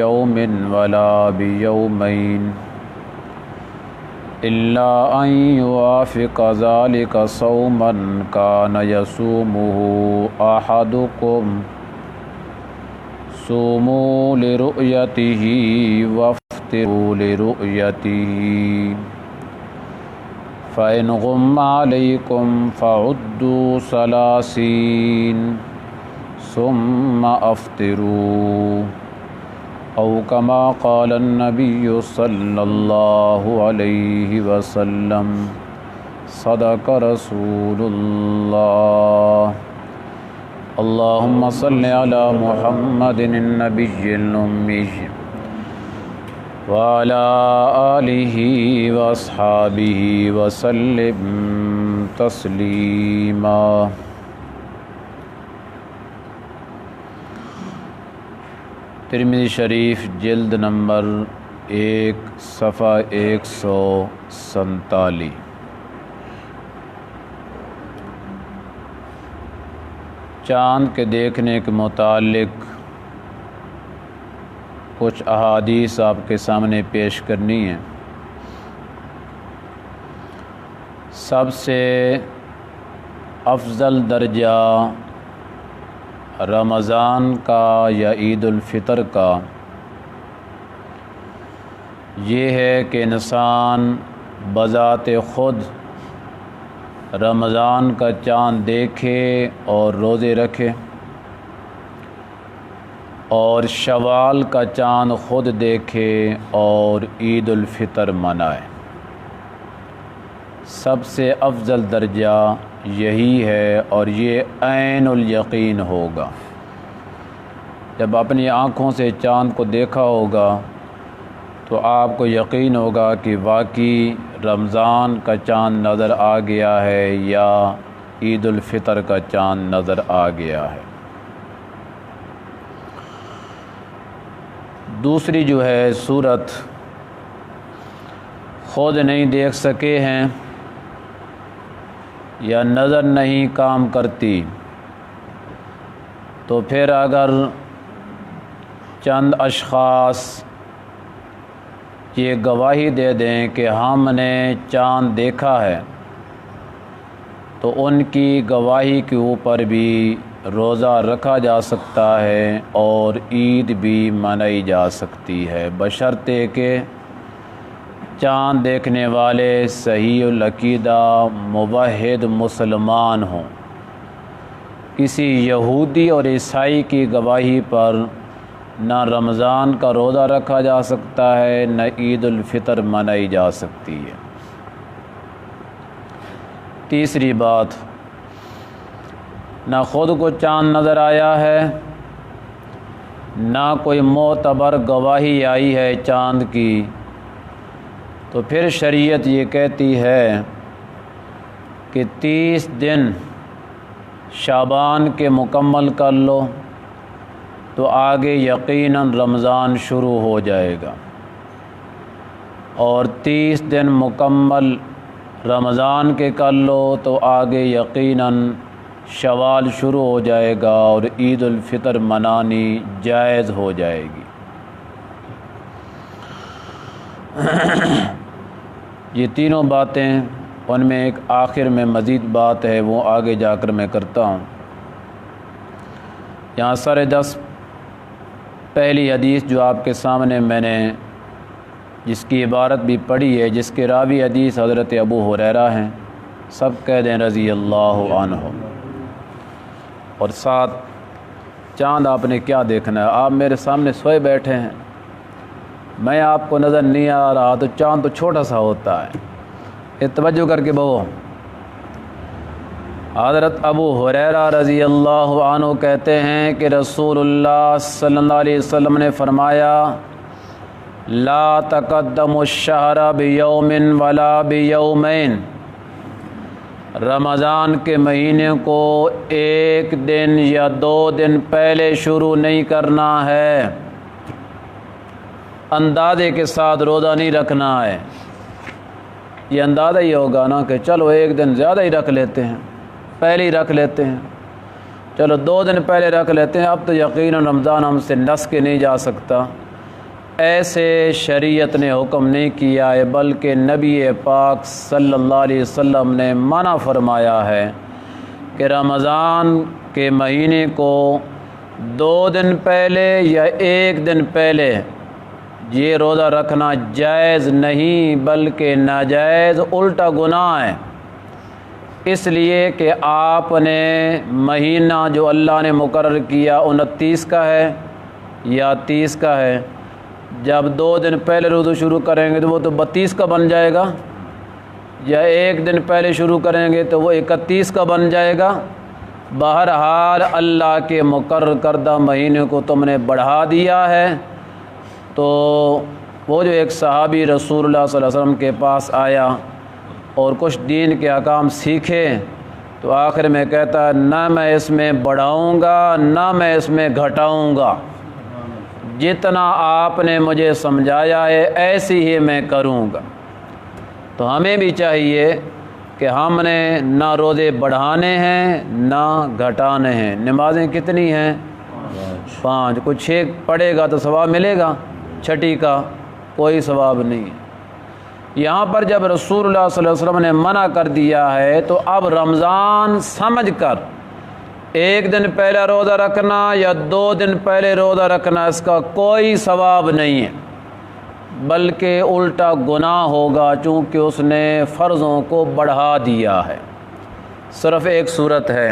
بيوم ولا بيومين إلا أن يوافق ذلك صوما كان يصومه أحدكم صوموا لرؤيته وافطروا لرؤيته فإن غم عليكم فعدوا 30 ثم أفطروا أو كما قال النبي صلى الله عليه وسلم صدق رسول الله اللهم صل على محمد النبي الأمي وعلى آله وأصحابه وسلم تسلیما۔ ترمذی شریف جلد نمبر 1 صفحہ 147۔ چاند کے دیکھنے کے متعلق کچھ احادیث آپ کے سامنے پیش کرنی ہیں۔ سب سے افضل درجہ رمضان کا یا عید الفطر کا یہ ہے کہ انسان بذات خود رمضان کا چاند دیکھے اور روزے رکھے، اور شوال کا چاند خود دیکھے اور عید الفطر منائے۔ سب سے افضل درجہ یہی ہے، اور یہ عین الیقین ہوگا۔ جب اپنی آنکھوں سے چاند کو دیکھا ہوگا تو آپ کو یقین ہوگا کہ واقعی رمضان کا چاند نظر آ گیا ہے یا عید الفطر کا چاند نظر آ گیا ہے۔ دوسری جو ہے صورت، خود نہیں دیکھ سکے ہیں یا نظر نہیں کام کرتی، تو پھر اگر چند اشخاص یہ گواہی دے دیں کہ ہم نے چاند دیکھا ہے، تو ان کی گواہی کے اوپر بھی روزہ رکھا جا سکتا ہے اور عید بھی منائی جا سکتی ہے، بشرطے کہ چاند دیکھنے والے صحیح العقیدہ موحد مسلمان ہوں۔ کسی یہودی اور عیسائی کی گواہی پر نہ رمضان کا روزہ رکھا جا سکتا ہے، نہ عید الفطر منائی جا سکتی ہے۔ تیسری بات، نہ خود کو چاند نظر آیا ہے، نہ کوئی معتبر گواہی آئی ہے چاند کی، تو پھر شریعت یہ کہتی ہے کہ 30 دن شعبان کے مکمل کر لو، تو آگے یقیناً رمضان شروع ہو جائے گا، اور 30 دن مکمل رمضان کے کر لو تو آگے یقیناً شوال شروع ہو جائے گا اور عید الفطر منانی جائز ہو جائے گی۔ یہ تینوں باتیں، ان میں ایک آخر میں مزید بات ہے، وہ آگے جا کر میں کرتا ہوں۔ یہاں سر دس پہلی حدیث جو آپ کے سامنے میں نے جس کی عبارت بھی پڑھی ہے، جس کے راوی حدیث حضرت ابو ہریرہ ہیں، سب کہہ دیں رضی اللہ عنہ۔ اور ساتھ چاند آپ نے کیا دیکھنا ہے؟ آپ میرے سامنے سوئے بیٹھے ہیں، میں آپ کو نظر نہیں آ رہا، تو چاند تو چھوٹا سا ہوتا ہے، یہ توجہ کر کے بہو۔ حضرت ابو ہریرہ رضی اللہ عنہ کہتے ہیں کہ رسول اللہ صلی اللہ علیہ وسلم نے فرمایا، لا تقدموا الشہر بیوم ولا بیومین، رمضان کے مہینے کو ایک دن یا 2 دن پہلے شروع نہیں کرنا ہے، اندازے کے ساتھ روزہ نہیں رکھنا ہے۔ یہ اندازہ ہی ہوگا نا کہ چلو ایک دن زیادہ ہی رکھ لیتے ہیں، پہلے ہی رکھ لیتے ہیں، چلو 2 دن پہلے رکھ لیتے ہیں، اب تو یقیناً رمضان ہم سے نس کے نہیں جا سکتا، ایسے شریعت نے حکم نہیں کیا ہے، بلکہ نبی پاک صلی اللہ علیہ وسلم نے منع فرمایا ہے کہ رمضان کے مہینے کو 2 دن پہلے یا 1 دن پہلے یہ روزہ رکھنا جائز نہیں بلکہ ناجائز، الٹا گناہ ہے۔ اس لیے کہ آپ نے مہینہ جو اللہ نے مقرر کیا 29 کا ہے یا 30 کا ہے، جب 2 دن پہلے روزہ شروع کریں گے تو وہ تو 32 کا بن جائے گا، یا 1 دن پہلے شروع کریں گے تو وہ 31 کا بن جائے گا۔ بہرحال اللہ کے مقرر کردہ مہینے کو تم نے بڑھا دیا ہے۔ تو وہ جو ایک صحابی رسول اللہ صلی اللہ علیہ وسلم کے پاس آیا اور کچھ دین کے احکام سیکھے، تو آخر میں کہتا ہے نہ میں اس میں بڑھاؤں گا نہ میں اس میں گھٹاؤں گا، جتنا آپ نے مجھے سمجھایا ہے ایسی ہی میں کروں گا۔ تو ہمیں بھی چاہیے کہ ہم نے نہ روزے بڑھانے ہیں نہ گھٹانے ہیں۔ نمازیں کتنی ہیں؟ 5۔ کوئی 6 پڑھے گا تو ثواب ملے گا، 6ٹی کا کوئی ثواب نہیں ہے۔ یہاں پر جب رسول اللہ صلی اللہ علیہ وسلم نے منع کر دیا ہے تو اب رمضان سمجھ کر 1 دن پہلے روزہ رکھنا یا 2 دن پہلے روزہ رکھنا اس کا کوئی ثواب نہیں ہے، بلکہ الٹا گناہ ہوگا، چونکہ اس نے فرضوں کو بڑھا دیا ہے۔ صرف ایک صورت ہے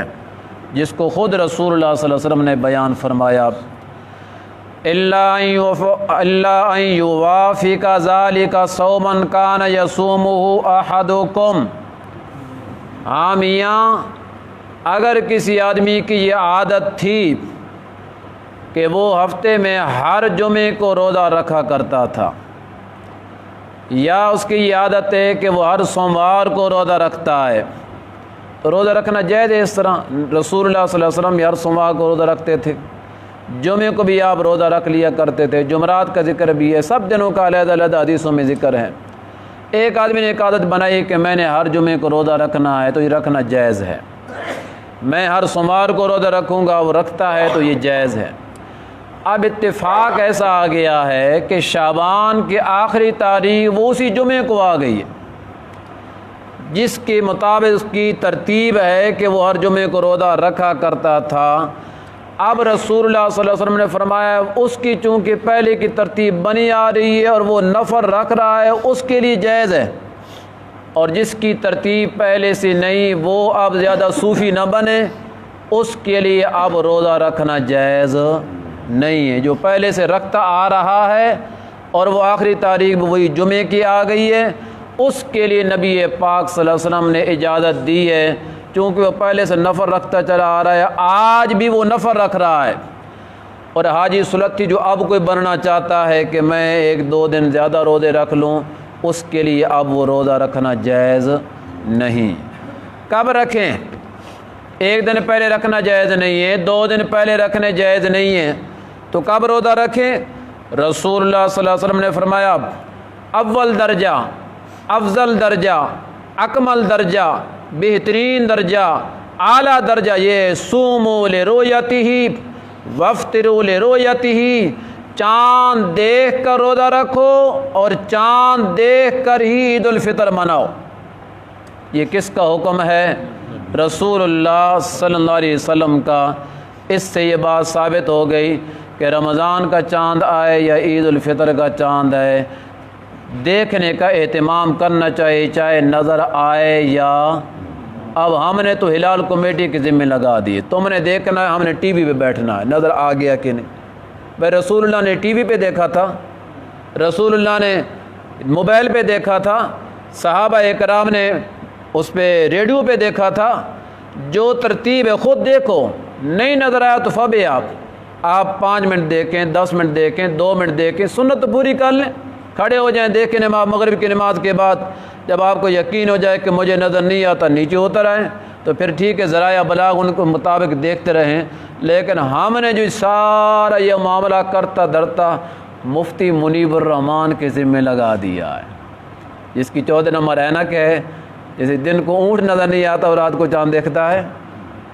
جس کو خود رسول اللہ صلی اللہ علیہ وسلم نے بیان فرمایا، الا ان یوافق ذلک صوما کان یصومہ احدکم۔ ہاں میاں، اگر کسی آدمی کی یہ عادت تھی کہ وہ ہفتے میں ہر جمعے کو روزہ رکھا کرتا تھا، یا اس کی یہ عادت ہے کہ وہ ہر سوموار کو روزہ رکھتا ہے، تو روزہ رکھنا جائز ہے۔ اس طرح رسول اللہ صلی اللہ علیہ وسلم ہر سوموار کو روزہ رکھتے تھے، جمعے کو بھی آپ روزہ رکھ لیا کرتے تھے، جمعرات کا ذکر بھی ہے، سب دنوں کا علیحدہ علیحدہ حدیثوں میں ذکر ہے۔ ایک آدمی نے ایک عادت بنائی کہ میں نے ہر جمعے کو روزہ رکھنا ہے، تو یہ رکھنا جائز ہے۔ میں ہر سوموار کو روزہ رکھوں گا، وہ رکھتا ہے تو یہ جائز ہے۔ اب اتفاق ایسا آ گیا ہے کہ شعبان کی آخری تاریخ وہ اسی جمعے کو آ گئی ہے، جس کے مطابق اس کی ترتیب ہے کہ وہ ہر جمعے کو روزہ رکھا کرتا تھا۔ اب رسول اللہ صلی اللہ علیہ وسلم نے فرمایا اس کی چونکہ پہلے کی ترتیب بنی آ رہی ہے اور وہ نفل رکھ رہا ہے، اس کے لیے جائز ہے، اور جس کی ترتیب پہلے سے نہیں وہ اب زیادہ صوفی نہ بنے، اس کے لیے اب روزہ رکھنا جائز نہیں ہے۔ جو پہلے سے رکھتا آ رہا ہے اور وہ آخری تاریخ وہی جمعے کی آ گئی ہے، اس کے لیے نبی پاک صلی اللہ علیہ وسلم نے اجازت دی ہے، چونکہ وہ پہلے سے نفل رکھتا چلا آ رہا ہے، آج بھی وہ نفل رکھ رہا ہے۔ اور حاجی سلطی جو اب کوئی بننا چاہتا ہے کہ میں 1-2 دن زیادہ روزے رکھ لوں، اس کے لیے اب وہ روزہ رکھنا جائز نہیں۔ کب رکھیں؟ 1 دن پہلے رکھنا جائز نہیں ہے، 2 دن پہلے رکھنے جائز نہیں ہے، تو کب روزہ رکھیں؟ رسول اللہ صلی اللہ علیہ وسلم نے فرمایا اول درجہ، افضل درجہ، اکمل درجہ، بہترین درجہ، اعلیٰ درجہ یہ صوموا لرؤیتہ وافطروا لرؤیتہ، چاند دیکھ کر روزہ رکھو اور چاند دیکھ کر ہی عید الفطر مناؤ۔ یہ کس کا حکم ہے؟ رسول اللہ صلی اللہ علیہ وسلم کا۔ اس سے یہ بات ثابت ہو گئی کہ رمضان کا چاند آئے یا عید الفطر کا چاند آئے، دیکھنے کا اہتمام کرنا چاہیے، چاہے نظر آئے یا… اب ہم نے تو ہلال کمیٹی کے ذمہ لگا دیے، تم نے دیکھنا ہے، ہم نے ٹی وی پہ بیٹھنا ہے، نظر آ گیا کہ نہیں۔ بھائی رسول اللہ نے ٹی وی پہ دیکھا تھا، رسول اللہ نے موبائل پہ دیکھا تھا، صحابہ اکرام نے اس پہ ریڈیو پہ دیکھا تھا۔ جو ترتیب ہے خود دیکھو، نہیں نظر آیا تو فبے آپ 5 منٹ دیکھیں، 10 منٹ دیکھیں، 2 منٹ دیکھیں، سنت تو پوری کر لیں، کھڑے ہو جائیں، دیکھیں نماز مغرب کی نماز کے بعد، جب آپ کو یقین ہو جائے کہ مجھے نظر نہیں آتا نیچے اتر آئیں، تو پھر ٹھیک ہے، ذرائع ابلاغ ان کو مطابق دیکھتے رہیں۔ لیکن ہم نے جو سارا یہ معاملہ کرتا دھرتا مفتی منیب الرحمان کے ذمہ لگا دیا ہے، جس کی 14 نمبر اینک ہے، جیسے دن کو اونٹ نظر نہیں آتا اور رات کو چاند دیکھتا ہے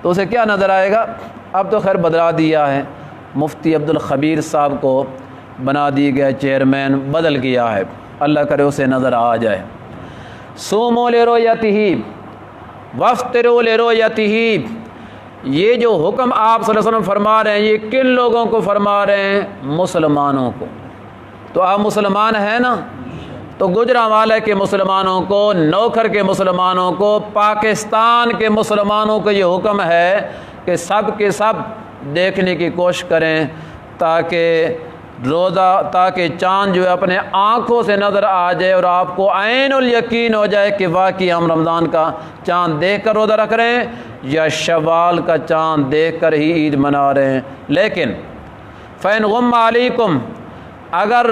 تو اسے کیا نظر آئے گا؟ اب تو خیر بدلا دیا ہے۔ مفتی عبد الخبیر صاحب کو بنا دی گیا، چیئرمین بدل گیا ہے، اللہ کرے اسے نظر آ جائے۔ صوموا لرؤیتہ وافطروا لرؤیتہ، یہ جو حکم آپ صلی اللہ علیہ وسلم فرما رہے ہیں یہ کن لوگوں کو فرما رہے ہیں؟ مسلمانوں کو۔ تو آپ مسلمان ہیں نا، تو گجرانوالے کے مسلمانوں کو، نوکھر کے مسلمانوں کو، پاکستان کے مسلمانوں کو یہ حکم ہے کہ سب کے سب دیکھنے کی کوشش کریں تاکہ تاکہ چاند جو ہے اپنے آنکھوں سے نظر آ جائے اور آپ کو عین الیقین ہو جائے کہ واقعی ہم رمضان کا چاند دیکھ کر روزہ رکھ رہے ہیں یا شوال کا چاند دیکھ کر ہی عید منا رہے ہیں۔ لیکن فَإِنْ غُمَّ عَلَيْكُمْ، اگر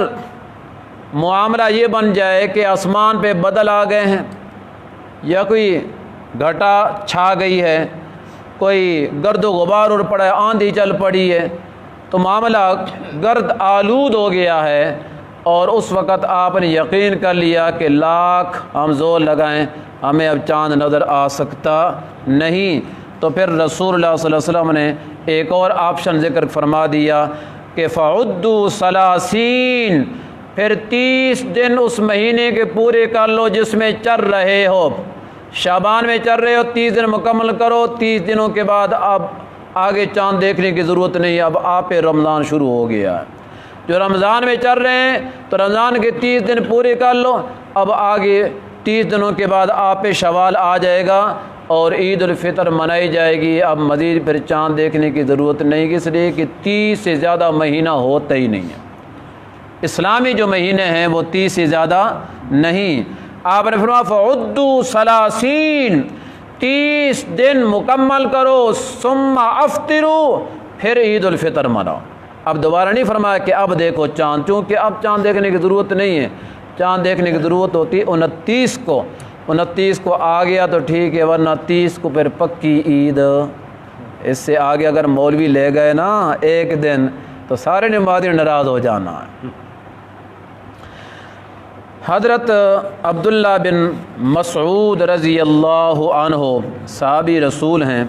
معاملہ یہ بن جائے کہ آسمان پہ بدل آ گئے ہیں یا کوئی گھٹا چھا گئی ہے، کوئی گرد و غبار اڑ پڑا ہے، آندھی چل پڑی ہے، تو معاملہ گرد آلود ہو گیا ہے اور اس وقت آپ نے یقین کر لیا کہ لاکھ ہم زور لگائیں ہمیں اب چاند نظر آ سکتا نہیں، تو پھر رسول اللہ صلی اللہ علیہ وسلم نے ایک اور آپشن ذکر فرما دیا کہ فعدوا 30، پھر 30 دن اس مہینے کے پورے کر لو جس میں چل رہے ہو، شعبان میں چل رہے ہو 30 دن مکمل کرو، 30 دنوں کے بعد اب آگے چاند دیکھنے کی ضرورت نہیں ہے، اب آپ پہ رمضان شروع ہو گیا ہے۔ جو رمضان میں چل رہے ہیں تو رمضان کے 30 دن پورے کر لو، اب آگے 30 دنوں کے بعد آپ پہ شوال آ جائے گا اور عید الفطر منائی جائے گی، اب مزید پھر چاند دیکھنے کی ضرورت نہیں، اس لیے کہ 30 سے زیادہ مہینہ ہوتا ہی نہیں ہے۔ اسلامی جو مہینے ہیں وہ 30 سے زیادہ نہیں۔ آپ نے فرمایا فعدوا 30، 30 دن مکمل کرو، ثم افطروا، پھر عید الفطر مناؤ۔ اب دوبارہ نہیں فرمایا کہ اب دیکھو چاند، چونکہ اب چاند دیکھنے کی ضرورت نہیں ہے، چاند دیکھنے کی ضرورت ہوتی ہے 29 کو، 29 کو آ گیا تو ٹھیک ہے، ورنہ 30 کو پھر پکی عید۔ اس سے آگے اگر مولوی لے گئے نا ایک دن تو سارے نمازی ناراض ہو جانا ہے۔ حضرت عبداللہ بن مسعود رضی اللہ عنہ صحابی رسول ہیں،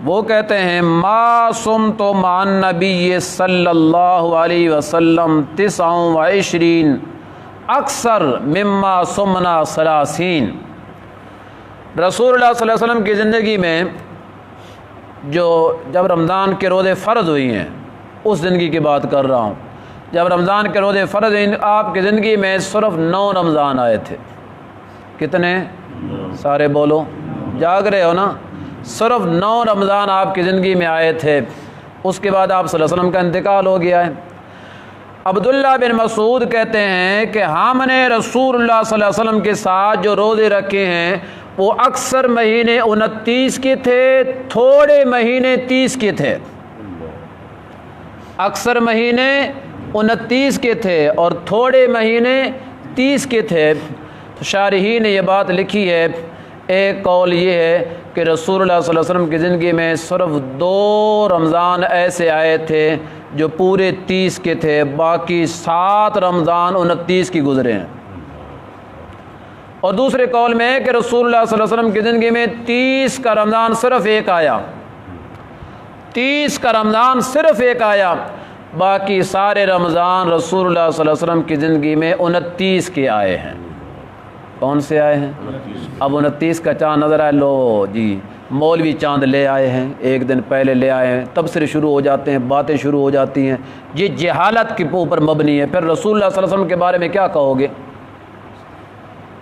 وہ کہتے ہیں ما صمت مع النبی صلی اللہ علیہ وسلم 29 اکثر مما صمنا 30۔ رسول اللہ صلی اللہ علیہ وسلم کی زندگی میں جب رمضان کے روزے فرض ہوئی ہیں، اس زندگی کی بات کر رہا ہوں، جب رمضان کے روزے فرض ہوئے آپ کی زندگی میں صرف 9 رمضان آئے تھے۔ کتنے؟ سارے بولو، جاگ رہے ہو نا؟ صرف 9 رمضان آپ کی زندگی میں آئے تھے، اس کے بعد آپ صلی اللہ علیہ وسلم کا انتقال ہو گیا ہے۔ عبداللہ بن مسعود کہتے ہیں کہ ہم نے رسول اللہ صلی اللہ علیہ وسلم کے ساتھ جو روزے رکھے ہیں وہ اکثر مہینے 29 کے تھے، تھوڑے مہینے 30 کے تھے۔ اکثر مہینے 29 کے تھے اور تھوڑے مہینے 30 کے تھے۔ تو شارحین نے یہ بات لکھی ہے، ایک قول یہ ہے کہ رسول اللہ صلی اللہ علیہ وسلم کی زندگی میں صرف 2 رمضان ایسے آئے تھے جو پورے 30 کے تھے، باقی 7 رمضان 29 کی گزرے ہیں۔ اور دوسرے قول میں ہے کہ رسول اللہ صلی اللہ علیہ وسلم کی زندگی میں 30 کا رمضان صرف ایک آیا، 30 کا رمضان صرف ایک آیا، باقی سارے رمضان رسول اللہ صلی اللہ علیہ وسلم کی زندگی میں 29 کے آئے ہیں۔ کون سے آئے ہیں؟ اب 29 کا چاند نظر آئے، لو جی مولوی چاند لے آئے ہیں، ایک دن پہلے لے آئے ہیں، تبصرے شروع ہو جاتے ہیں، باتیں شروع ہو جاتی ہیں، یہ جہالت کے اوپر مبنی ہے۔ پھر رسول اللہ صلی اللہ علیہ وسلم کے بارے میں کیا کہو گے؟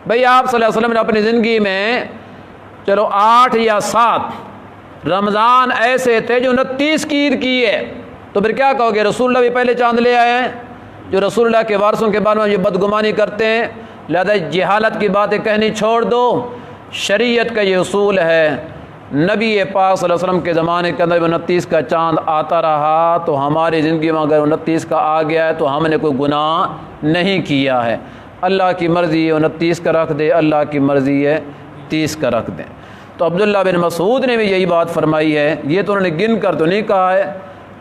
بھئی آپ صلی اللہ علیہ وسلم نے اپنی زندگی میں چلو 8 یا 7 رمضان ایسے تھے جو 29 کی عید کی ہے، تو پھر کیا کہو گے؟ رسول اللہ بھی پہلے چاند لے آئے ہیں۔ جو رسول اللہ کے وارثوں کے بارے میں یہ بدگمانی کرتے ہیں، لہذا جہالت کی باتیں کہنی چھوڑ دو۔ شریعت کا یہ اصول ہے، نبی پاک صلی اللہ علیہ وسلم کے زمانے کے اندر 29 کا چاند آتا رہا، تو ہماری زندگی میں اگر 29 کا آ گیا ہے تو ہم نے کوئی گناہ نہیں کیا ہے۔ اللہ کی مرضی ہے 29 کا رکھ دے، اللہ کی مرضی ہے 30 کا رکھ دیں۔ تو عبداللہ بن مسعود نے بھی یہی بات فرمائی ہے، یہ تو انہوں نے گن کر تو نہیں کہا ہے،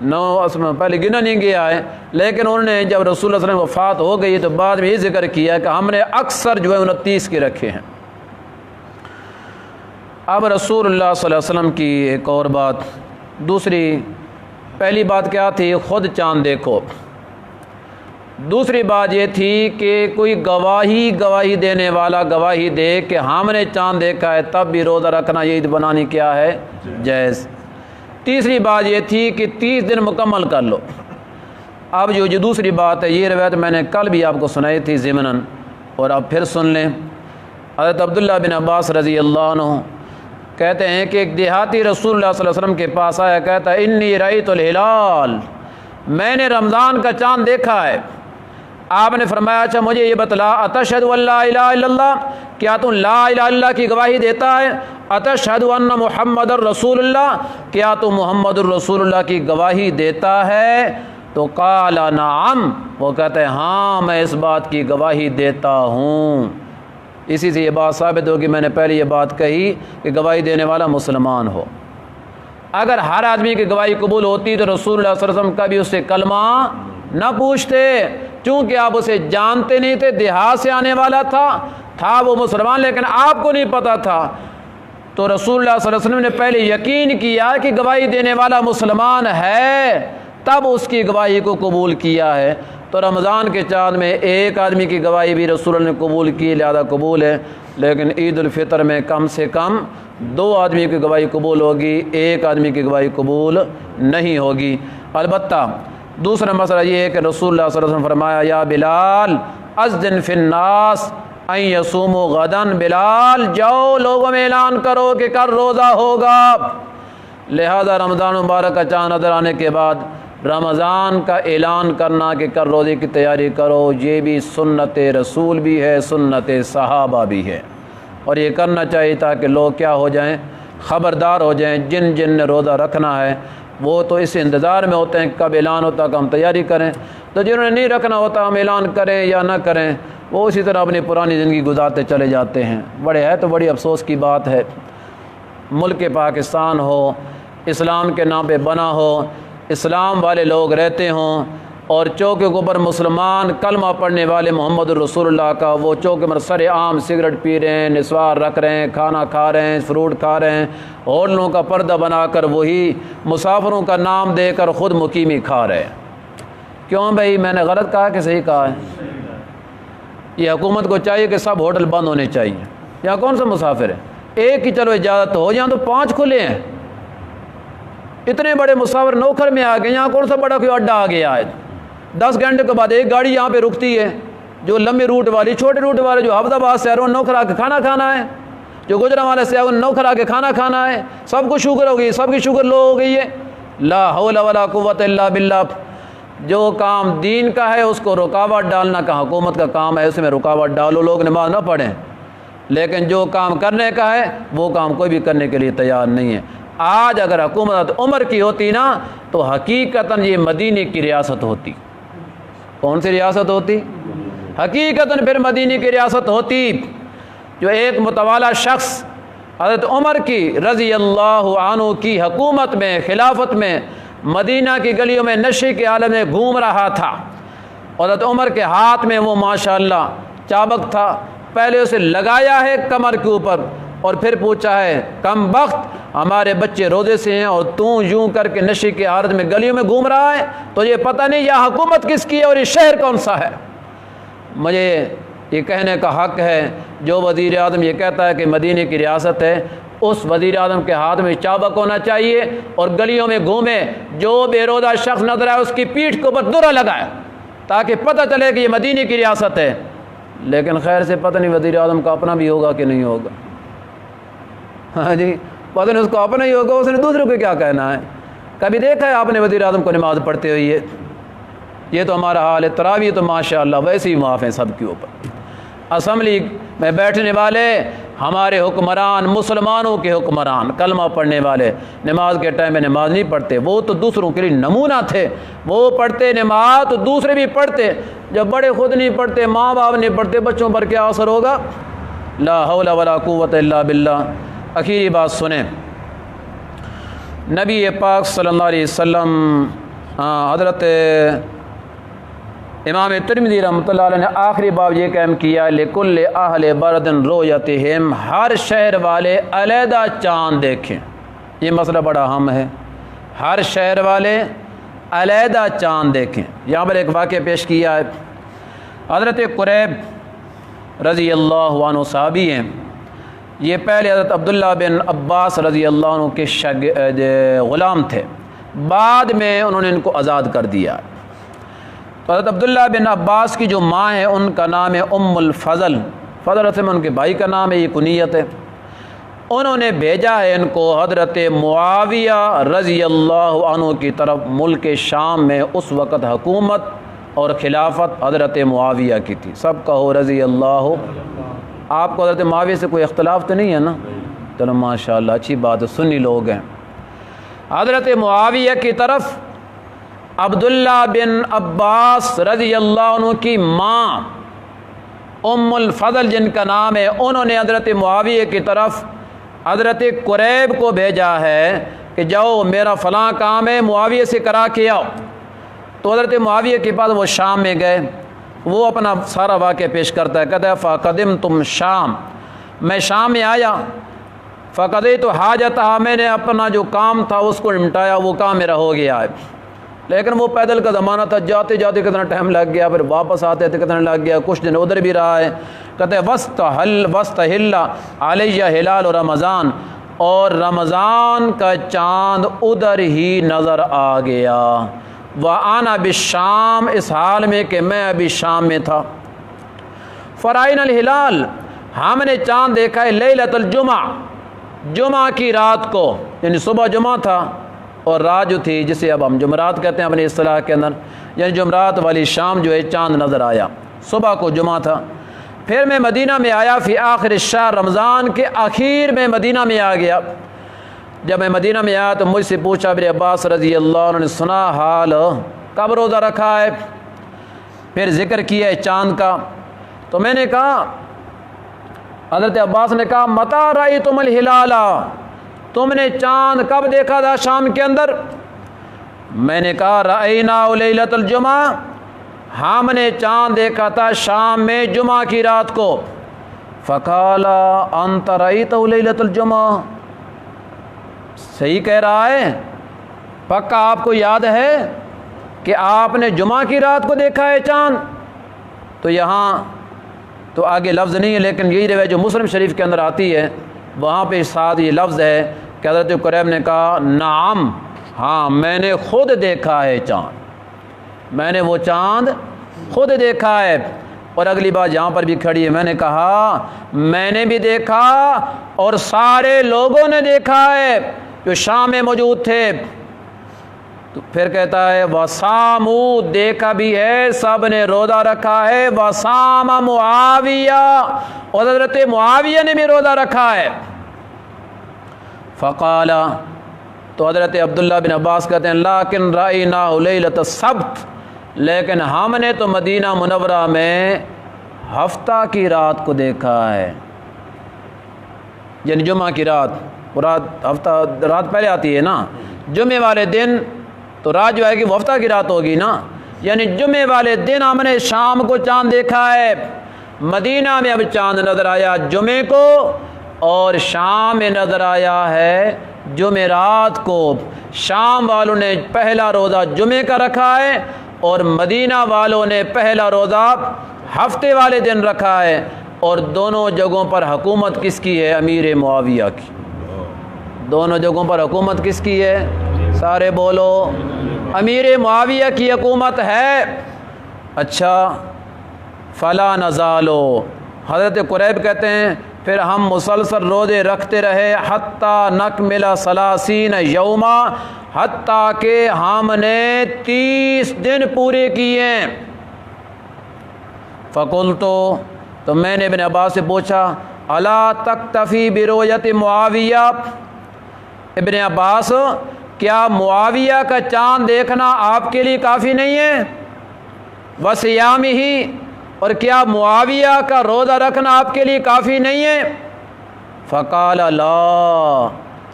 9 پہلے گنا نہیں گیا ہے، لیکن انہوں نے جب رسول اللہ صلی اللہ علیہ وسلم وفات ہو گئی تو بعد میں یہ ذکر کیا کہ ہم نے اکثر جو ہے 29 کے رکھے ہیں۔ اب رسول اللہ صلی اللہ علیہ وسلم کی ایک اور بات، دوسری، پہلی بات کیا تھی؟ خود چاند دیکھو، دوسری بات یہ تھی کہ کوئی گواہی دینے والا گواہی دے کہ ہم نے چاند دیکھا ہے، تب بھی روزہ رکھنا یہ عید بنانی کیا ہے؟ جائز۔ تیسری بات یہ تھی کہ 30 دن مکمل کر لو۔ اب جو دوسری بات ہے، یہ روایت میں نے کل بھی آپ کو سنائی تھی ضمناً، اور اب پھر سن لیں۔ حضرت عبداللہ بن عباس رضی اللہ عنہ کہتے ہیں کہ ایک دیہاتی رسول اللہ صلی اللہ علیہ وسلم کے پاس آیا، کہتا ہے انی رأیت الہلال، میں نے رمضان کا چاند دیکھا ہے۔ آپ نے فرمایا اچھا مجھے یہ بتلا، اتشہد ان لا الہ الا اللہ، کیا تم لا الہ الا اللہ کی گواہی دیتا ہے؟ اتشہد ان محمد الرسول اللہ، کیا تم محمد الرسول اللہ کی گواہی دیتا ہے؟ تو قال نعم، وہ کہتے ہیں ہاں میں اس بات کی گواہی دیتا ہوں۔ اسی سے یہ بات ثابت ہوگی، میں نے پہلے یہ بات کہی کہ گواہی دینے والا مسلمان ہو۔ اگر ہر آدمی کی گواہی قبول ہوتی تو رسول اللہ صلی اللہ علیہ وسلم کبھی اس سے کلمہ نہ پوچھتے، چونکہ آپ اسے جانتے نہیں تھے، دیہات سے آنے والا تھا وہ مسلمان، لیکن آپ کو نہیں پتا تھا۔ تو رسول اللہ صلی اللہ علیہ وسلم نے پہلے یقین کیا کہ گواہی دینے والا مسلمان ہے، تب اس کی گواہی کو قبول کیا ہے۔ تو رمضان کے چاند میں ایک آدمی کی گواہی بھی رسول اللہ نے قبول کی، لہذا قبول ہے، لیکن عید الفطر میں کم سے کم 2 آدمی کی گواہی قبول ہوگی، ایک آدمی کی گواہی قبول نہیں ہوگی۔ البتہ دوسرا مسئلہ یہ ہے کہ رسول اللہ صلی اللہ علیہ وسلم فرمایا یا بلال اذن فی الناس ان یصوموا غدا، بلال جاؤ لوگوں میں اعلان کرو کہ کل روزہ ہوگا۔ لہذا رمضان مبارک کا چاند نظر آنے کے بعد رمضان کا اعلان کرنا کہ کل روزے کی تیاری کرو، یہ بھی سنت رسول بھی ہے، سنت صحابہ بھی ہے، اور یہ کرنا چاہیے تاکہ لوگ کیا ہو جائیں؟ خبردار ہو جائیں۔ جن نے روزہ رکھنا ہے وہ تو اس انتظار میں ہوتے ہیں کب اعلان ہوتا کہ ہم تیاری کریں، تو جنہوں نے نہیں رکھنا ہوتا ہم اعلان کریں یا نہ کریں، وہ اسی طرح اپنی پرانی زندگی گزارتے چلے جاتے ہیں۔ تو بڑی افسوس کی بات ہے، ملک پاکستان ہو، اسلام کے نام پہ بنا ہو، اسلام والے لوگ رہتے ہوں، اور چوکے کے اوپر مسلمان کلمہ پڑھنے والے محمد الرسول اللہ کا وہ چوکے پر سر عام سگریٹ پی رہے ہیں، نسوار رکھ رہے ہیں، کھانا کھا رہے ہیں، فروٹ کھا رہے ہیں، ہوٹلوں کا پردہ بنا کر وہی مسافروں کا نام دے کر خود مقیمی کھا رہے ہیں۔ کیوں بھائی، میں نے غلط کہا کہ صحیح کہا ہے؟ یہ حکومت کو چاہیے کہ سب ہوٹل بند ہونے چاہیے۔ یہاں کون سا مسافر ہے؟ ایک ہی چلو اجازت ہو، یہاں تو 5 کھلے ہیں، اتنے بڑے مسافر نوکھر میں آ گئے، یہاں کون سا بڑا کوئی اڈا آ گیا ہے؟ 10 گھنٹے کے بعد ایک گاڑی یہاں پہ رکتی ہے، جو لمبے روٹ والی، چھوٹے روٹ والے جو حفظ آباد سے آ رہے ہیں نوکھر آ کے کھانا کھانا ہے، جو گجرا والے سے نوکھر آ کے کھانا کھانا ہے۔ سب کو شوگر ہو گئی، سب کی شوگر لو ہو گئی ہے۔ لا حول ولا قوت الا باللہ۔ جو کام دین کا ہے اس کو رکاوٹ ڈالنا کا حکومت کا کام ہے، اس میں رکاوٹ ڈالو، لوگ نماز نہ پڑھیں، لیکن جو کام کرنے کا ہے وہ کام کوئی بھی کرنے کے لیے تیار نہیں ہے۔ آج اگر حکومت عمر کی ہوتی نا تو حقیقتاً یہ مدینے کی ریاست ہوتی۔ کون سی ریاست ہوتی؟ حقیقتاً پھر مدینے کی ریاست ہوتی۔ جو ایک متوالا شخص حضرت عمر کی رضی اللہ عنہ کی حکومت میں، خلافت میں، مدینہ کی گلیوں میں نشے کے عالم میں گھوم رہا تھا، حضرت عمر کے ہاتھ میں وہ ماشاءاللہ چابک تھا، پہلے اسے لگایا ہے کمر کے اوپر اور پھر پوچھا ہے کم بخت ہمارے بچے روزے سے ہیں اور تو یوں کر کے نشے کی حالت میں گلیوں میں گھوم رہا ہے، تو یہ پتہ نہیں یہ حکومت کس کی ہے اور یہ شہر کون سا ہے۔ مجھے یہ کہنے کا حق ہے، جو وزیر اعظم یہ کہتا ہے کہ مدینے کی ریاست ہے، اس وزیر اعظم کے ہاتھ میں چابک ہونا چاہیے اور گلیوں میں گھومے، جو بے روزہ شخص نظر آئے اس کی پیٹھ کے اوپر درہ لگائے تاکہ پتہ چلے کہ یہ مدینے کی ریاست ہے۔ لیکن خیر سے پتہ نہیں وزیر اعظم کا اپنا بھی ہوگا کہ نہیں ہوگا، ہاں جی پتہ نہیں اس کو اپنا ہی ہوگا، اس نے دوسروں کو کیا کہنا ہے۔ کبھی دیکھا ہے آپ نے وزیر اعظم کو نماز پڑھتے ہوئے؟ یہ تو ہمارا حال ہے، تراویح تو ماشاءاللہ ویسے ہی معاف ہیں سب کے اوپر۔ اسمبلی میں بیٹھنے والے ہمارے حکمران، مسلمانوں کے حکمران، کلمہ پڑھنے والے نماز کے ٹائم میں نماز نہیں پڑھتے، وہ تو دوسروں کے لیے نمونہ تھے، وہ پڑھتے نماز تو دوسرے بھی پڑھتے، جب بڑے خود نہیں پڑھتے، ماں باپ نہیں پڑھتے، بچوں پر کیا اثر ہوگا؟ لا حول ولا قوت الا باللہ۔ آخری بات سنیں، نبی پاک صلی اللہ علیہ وسلم، حضرت امام ترمذی رحمۃ اللہ علیہ نے آخری باب یہ قائم کیا، لکل اہل برد رؤیتہم، ہر شہر والے علیحدہ چاند دیکھیں۔ یہ مسئلہ بڑا اہم ہے، ہر شہر والے علیحدہ چاند دیکھیں۔ یہاں پر ایک واقعہ پیش کیا ہے، حضرت قریب رضی اللہ عنہ صحابی ہیں، یہ پہلے حضرت عبداللہ بن عباس رضی اللہ عنہ کے غلام تھے، بعد میں انہوں نے ان کو آزاد کر دیا۔ تو حضرت عبداللہ بن عباس کی جو ماں ہے ان کا نام ہے ام الفضل، فضل رسم ان کے بھائی کا نام ہے، یہ کنیت ہے۔ انہوں نے بھیجا ہے ان کو حضرت معاویہ رضی اللہ عنہ کی طرف۔ ملک شام میں اس وقت حکومت اور خلافت حضرت معاویہ کی تھی، سب کہو رضی اللہ۔ آپ کو حضرت معاویہ سے کوئی اختلاف تو نہیں ہے نا؟ چلو ماشاءاللہ، اچھی بات ہے، سنی لوگ ہیں۔ حضرت معاویہ کی طرف عبداللہ بن عباس رضی اللہ عنہ کی ماں ام الفضل جن کا نام ہے، انہوں نے حضرت معاویہ کی طرف حضرت قریب کو بھیجا ہے کہ جاؤ میرا فلاں کام ہے، معاویہ سے کرا کے آؤ۔ تو حضرت معاویہ کے پاس وہ شام میں گئے، وہ اپنا سارا واقعہ پیش کرتا ہے، کہتا ہے فقدمتم شام، میں شام میں آیا، فقضیت حاجتہا، میں نے اپنا جو کام تھا اس کو نمٹایا، وہ کام میرا ہو گیا ہے۔ لیکن وہ پیدل کا زمانہ تھا، جاتے جاتے کتنا ٹائم لگ گیا، پھر واپس آتے تھے کتنا لگ گیا، کچھ دن ادھر بھی رہا ہے۔ کہتے ہیں وستحل علیہ ہلال رمضان، اور رمضان کا چاند ادھر ہی نظر آ گیا، وَأَنَا بِالشام، اس حال میں کہ میں ابھی شام میں تھا۔ فرائنا الہلال، ہم نے چاند دیکھا ہے لیلۃ الجمعہ، جمعہ کی رات کو، یعنی صبح جمعہ تھا اور رات جو تھی جسے اب ہم جمعرات کہتے ہیں اپنی اصطلاح کے اندر، یعنی جمعرات والی شام جو ہے چاند نظر آیا، صبح کو جمعہ تھا۔ پھر میں مدینہ میں آیا، فی آخر الشہر، رمضان کے آخر میں مدینہ میں آ گیا۔ جب میں مدینہ میں آیا تو مجھ سے پوچھا ابن عباس رضی اللہ عنہ نے، سنا حال کب روزہ رکھا ہے؟ پھر ذکر کیا ہے چاند کا۔ تو میں نے کہا، حضرت عباس نے کہا متی رأیتم الہلال، تم نے چاند کب دیکھا تھا شام کے اندر؟ میں نے کہا رأینا لیلۃ الجمعہ، ہم نے چاند دیکھا تھا شام میں جمعہ کی رات کو۔ فقال انت رأیتہ لیلۃ الجمعہ، صحیح کہہ رہا ہے، پکا آپ کو یاد ہے کہ آپ نے جمعہ کی رات کو دیکھا ہے چاند؟ تو یہاں تو آگے لفظ نہیں ہے، لیکن یہی روایت جو مسلم شریف کے اندر آتی ہے وہاں پہ ساتھ یہ لفظ ہے کہ حضرت قریب نے کہا نعم، ہاں میں نے خود دیکھا ہے چاند، میں نے وہ چاند خود دیکھا ہے۔ اور اگلی بات یہاں پر بھی کھڑی ہے، میں نے کہا میں نے بھی دیکھا اور سارے لوگوں نے دیکھا ہے جو شام میں موجود تھے۔ تو پھر کہتا ہے وَصَامُوا، دیکھا بھی ہے، سب نے روزہ رکھا ہے، وَصَامَ معاویہ، اور حضرت معاویہ نے بھی روزہ رکھا ہے۔ فقال، تو حضرت عبداللہ بن عباس کہتے ہیں لیکن رأیناہ لیلۃ السبت، لیکن ہم نے تو مدینہ منورہ میں ہفتہ کی رات کو دیکھا ہے، یعنی جمعہ کی رات، رات ہفتہ رات پہلے آتی ہے نا، جمعے والے دن تو رات جو ہے کہ وہ ہفتہ کی رات ہوگی نا، یعنی جمعے والے دن ہم نے شام کو چاند دیکھا ہے۔ مدینہ میں اب چاند نظر آیا جمعے کو، اور شام میں نظر آیا ہے جمعرات کو۔ شام والوں نے پہلا روزہ جمعے کا رکھا ہے اور مدینہ والوں نے پہلا روزہ ہفتے والے دن رکھا ہے، اور دونوں جگہوں پر حکومت کس کی ہے؟ امیر معاویہ کی۔ دونوں جگہوں پر حکومت کس کی ہے؟ سارے بولو، امیر معاویہ کی حکومت ہے۔ اچھا، فلا نزالو، حضرت قریب کہتے ہیں پھر ہم مسلسل روزے رکھتے رہے، حتیٰ نکمل 30 یوما، حتیٰ کہ ہم نے 30 دن پورے کیے۔ فقلتو، تو میں نے ابن عباس سے پوچھا الا تکتفی برؤیت معاویہ، ابن عباس کیا معاویہ کا چاند دیکھنا آپ کے لیے کافی نہیں ہے؟ وصیامہ، اور کیا معاویہ کا روزہ رکھنا آپ کے لیے کافی نہیں ہے؟ فقال لا،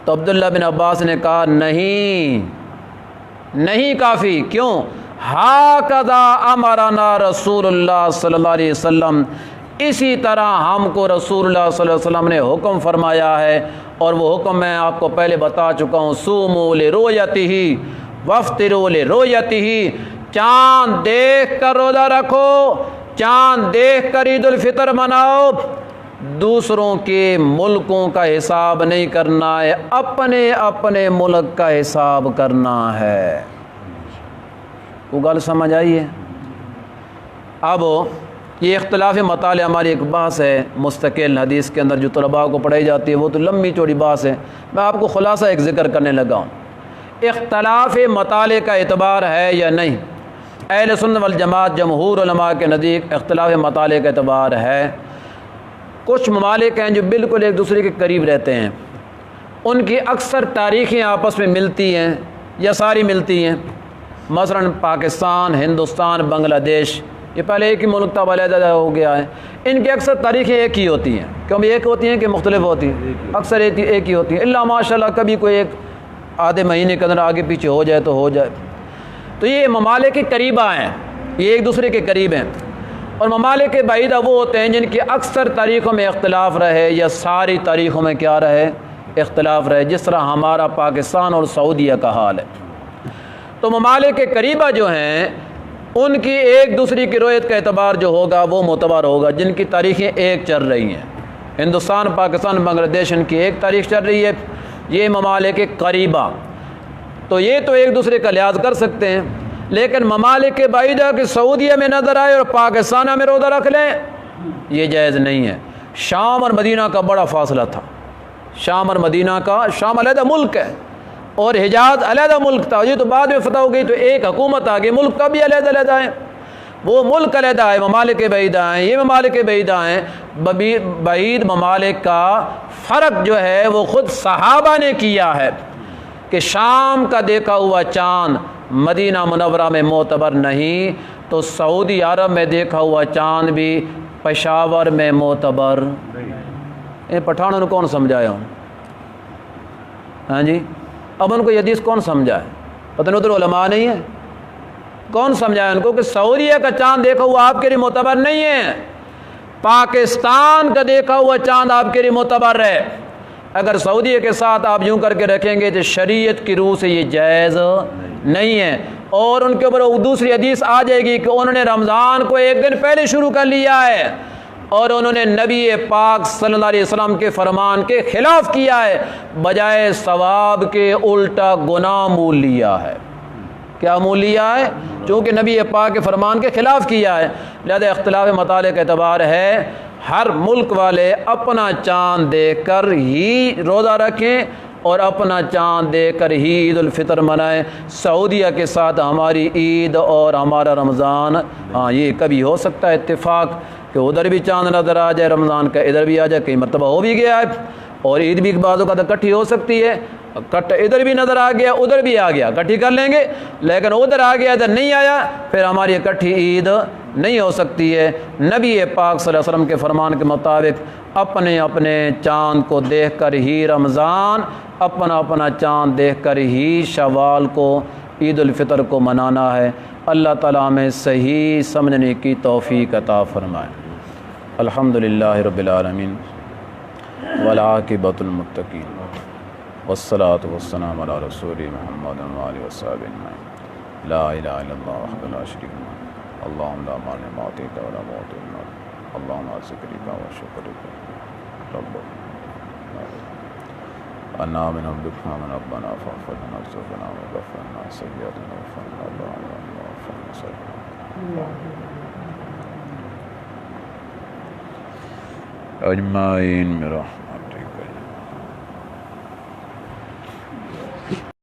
تو عبداللہ بن عباس نے کہا نہیں، نہیں کافی۔ کیوں؟ ہاکذا امرنا رسول اللہ صلی اللہ علیہ وسلم، اسی طرح ہم کو رسول اللہ صلی اللہ علیہ وسلم نے حکم فرمایا ہے، اور وہ حکم میں آپ کو پہلے بتا چکا ہوں، صوموا لرؤیتہ وافطروا لرؤیتہ، چاند دیکھ کر روزہ رکھو، چاند دیکھ کر عید الفطر مناؤ، دوسروں کے ملکوں کا حساب نہیں کرنا ہے، اپنے اپنے ملک کا حساب کرنا ہے۔ وہ گل سمجھ آئی ہے؟ اب یہ اختلاف مطالعہ ہماری ایک بحث ہے مستقل حدیث کے اندر جو طلباء کو پڑھائی جاتی ہے، وہ تو لمبی چوڑی بحث ہے، میں آپ کو خلاصہ ایک ذکر کرنے لگا ہوں۔ اختلاف مطالعہ کا اعتبار ہے یا نہیں؟ اہل سنت والجماعت جمہور علماء کے نزدیک اختلاف مطالعہ کا اعتبار ہے۔ کچھ ممالک ہیں جو بالکل ایک دوسرے کے قریب رہتے ہیں، ان کی اکثر تاریخیں آپس میں ملتی ہیں یا ساری ملتی ہیں، مثلا پاکستان، ہندوستان، بنگلہ دیش، یہ پہلے ایک ہی ملک تھا، علیحدہ ہو گیا ہے، ان کی اکثر تاریخیں ایک ہی ہوتی ہیں۔ کیوں ایک ہوتی ہیں کہ مختلف ہوتی ہیں؟ اکثر ایک ہی ہوتی ہیں، الا ماشاء اللہ کبھی کوئی ایک آدھے مہینے کے اندر آگے پیچھے ہو جائے تو ہو جائے۔ تو یہ ممالک کے قریبہ ہیں، یہ ایک دوسرے کے قریب ہیں، اور ممالک بعیدہ وہ ہوتے ہیں جن کی اکثر تاریخوں میں اختلاف رہے یا ساری تاریخوں میں کیا رہے؟ اختلاف رہے، جس طرح ہمارا پاکستان اور سعودیہ کا حال ہے۔ تو ممالک کے قریبہ جو ہیں ان کی ایک دوسرے کی رویت کا اعتبار جو ہوگا وہ معتبر ہوگا، جن کی تاریخیں ایک چل رہی ہیں۔ ہندوستان، پاکستان، بنگلہ دیش، ان کی ایک تاریخ چل رہی ہے، یہ ممالک قریبہ، تو یہ تو ایک دوسرے کا لحاظ کر سکتے ہیں، لیکن ممالک بعیدہ کہ سعودیہ میں نظر آئے اور پاکستان میں روزہ رکھ لیں، یہ جائز نہیں ہے۔ شام اور مدینہ کا بڑا فاصلہ تھا، شام اور مدینہ کا، شام علیحدہ ملک ہے اور حجاز علیحدہ ملک تھا، یہ تو بعد میں فتح ہو گئی تو ایک حکومت آ گئی، ملک کا بھی علیحدہ علیحدہ ہے، وہ ملک علیحدہ ہے، ممالک بعیدہ ہیں، یہ ممالک بعیدہ ہیں۔ بعید ممالک کا فرق جو ہے وہ خود صحابہ نے کیا ہے کہ شام کا دیکھا ہوا چاند مدینہ منورہ میں معتبر نہیں، تو سعودی عرب میں دیکھا ہوا چاند بھی پشاور میں معتبر۔ پٹھانوں نے کون سمجھایا ہوں؟ ہاں جی، اب ان کو یہ حدیث کون سمجھائے؟ پتہ نہیں ادھر علماء نہیں ہے، کون سمجھائے ان کو کہ سعودیہ کا چاند دیکھا ہوا آپ کے لیے معتبر نہیں ہے، پاکستان کا دیکھا ہوا چاند آپ کے لیے معتبر ہے۔ اگر سعودیہ کے ساتھ آپ یوں کر کے رکھیں گے تو شریعت کی روح سے یہ جائز نہیں ہے، اور ان کے اوپر دوسری حدیث آ جائے گی کہ انہوں نے رمضان کو ایک دن پہلے شروع کر لیا ہے اور انہوں نے نبی پاک صلی اللہ علیہ وسلم کے فرمان کے خلاف کیا ہے، بجائے ثواب کے الٹا گناہ مول لیا ہے۔ کیا مول لیا ہے؟ چونکہ نبی پاک کے فرمان کے خلاف کیا ہے۔ لہذا اختلاف مطالعہ کا اعتبار ہے، ہر ملک والے اپنا چاند دیکھ کر ہی روزہ رکھیں اور اپنا چاند دیکھ کر ہی عید الفطر منائیں۔ سعودیہ کے ساتھ ہماری عید اور ہمارا رمضان، ہاں یہ کبھی ہو سکتا ہے اتفاق کہ ادھر بھی چاند نظر آ جائے رمضان کا، ادھر بھی آ جائے، کئی مرتبہ ہو بھی گیا ہے، اور عید بھی بعض اوقات اکٹھی ہو سکتی ہے، ادھر بھی نظر آ گیا ادھر بھی آ گیا، اکٹھی کر لیں گے، لیکن ادھر آ گیا ادھر نہیں آیا پھر ہماری اکٹھی عید نہیں ہو سکتی ہے۔ نبی پاک صلی اللہ علیہ وسلم کے فرمان کے مطابق اپنے اپنے چاند کو دیکھ کر ہی رمضان، اپنا اپنا چاند دیکھ کر ہی شوال کو، عید الفطر کو منانا ہے۔ اللہ تعالیٰ ہمیں صحیح سمجھنے کی توفیق عطا فرمائے۔ الحمدللہ رب العالمین والعاقبۃ للمتقین والصلاۃ والسلام علی رسول محمد وآلہ وصحبہ اجمعین۔ لا الہ الا اللہ وحدہ لا شریک لہ، اللہم لا مانع لما اعطیت ولا معطی لما منعت، اللہم ذکرک و شکرک رب انا من عبدک من ربنا فاغفر لنا ذنوبنا وغفر لنا سیئاتنا وغفر لنا اجمعین برحمتک۔